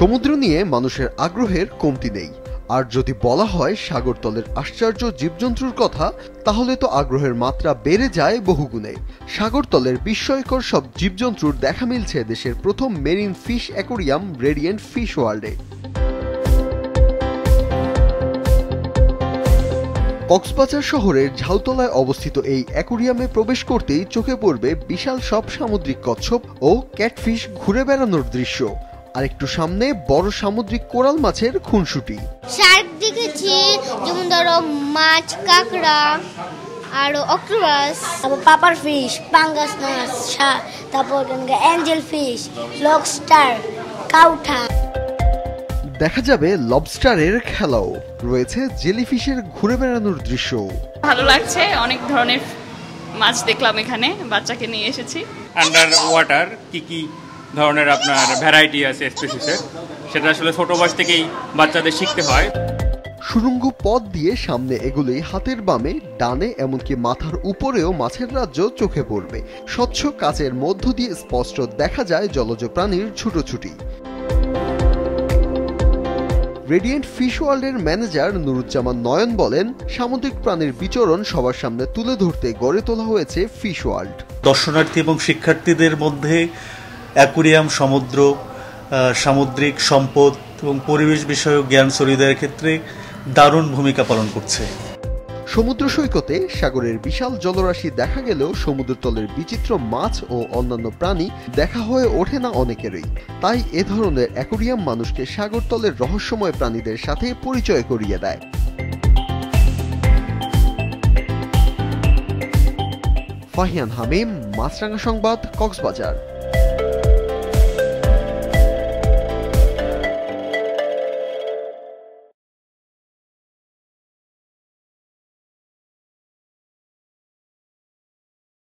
সমুদ্র নিয়ে মানুষের আগ্রহের কমতি নেই। আর যদি বলা হয় সাগরতলের আশ্চর্য জীবজন্তুর কথা, তাহলে তো আগ্রহের মাত্রা বেড়ে যায় বহুগুণে। সাগরতলের বিস্ময়কর সব জীবজন্তুর দেখা মিলছে দেশের প্রথম marine fish aquarium radiant fish ওয়ার্ল্ডে। কক্সবাজার শহরের ঝাউতলায় অবস্থিত এই অ্যাকোরিয়ামে প্রবেশ করতেই চোখে পড়বে বিশাল সব সামুদ্রিক কচ্ছপ ও ক্যাটফিশ ঘুরে বেড়ানোর দৃশ্য। আর একটু সামনে বড় সামুদ্রিক কোরাল মাছের খুনসুটি। শার্ক দেখেছি, যেমন ধরো মাছ, কাঁকড়া আর অক্টোপাস, তারপর পাপার ফিশ, পাঙ্গাস মাছ, তারপর অ্যাঞ্জেল ফিশ, লবস্টার, কাউঠা। দেখা যাবে লবস্টারের খেলাও, রয়েছে জেলিফিশের ঘুরে বেড়ানোর দৃশ্য। ভালো লাগছে, অনেক ধরনের মাছ দেখলাম এখানে, বাচ্চাকে নিয়ে এসেছি। আন্ডার ওয়াটার কি ধরনের আপনার ভ্যারাইটি আছে স্পিসিসের, সেটা আসলে ছোট বয়স থেকেই বাচ্চাদের শিখতে হয়। সুড়ঙ্গ পথ দিয়ে সামনে এগুলোই হাতের বামে, ডানে, এমনকি মাথার উপরেও মাছের রাজ্য চোখে পড়বে। স্বচ্ছ কাচের মধ্য দিয়ে স্পষ্ট দেখা যায় জলজ প্রাণীর ছুটোছুটি। রেডিয়েন্ট ফিশ ওয়ার্ল্ডের ম্যানেজার নুরুজ্জামান নয়ন বলেন, সামুদ্রিক প্রাণীর বিচরণ সবার সামনে তুলে ধরতে গড়ে তোলা হয়েছে ফিশ ওয়ার্ল্ড। দর্শনার্থী এবং শিক্ষার্থীদের মধ্যে অ্যাকোরিয়াম, সমুদ্র, সামুদ্রিক সম্পদ এবং পরিবেশ বিষয়ক জ্ঞান ছড়িয়ে দেওয়ার ক্ষেত্রে দারুণ ভূমিকা পালন করছে। সমুদ্র সৈকতে সাগরের বিশাল জলরাশি দেখা গেলেও সমুদ্রতলের বিচিত্র মাছ ও অন্যান্য প্রাণী দেখা হয়ে ওঠে না অনেকেরই। তাই এ ধরনের অ্যাকোরিয়াম মানুষকে সাগরতলের রহস্যময় প্রাণীদের সাথে পরিচয় করিয়ে দেয়। ফাহিয়ান হামিম, মাছরাঙা সংবাদ, কক্সবাজার।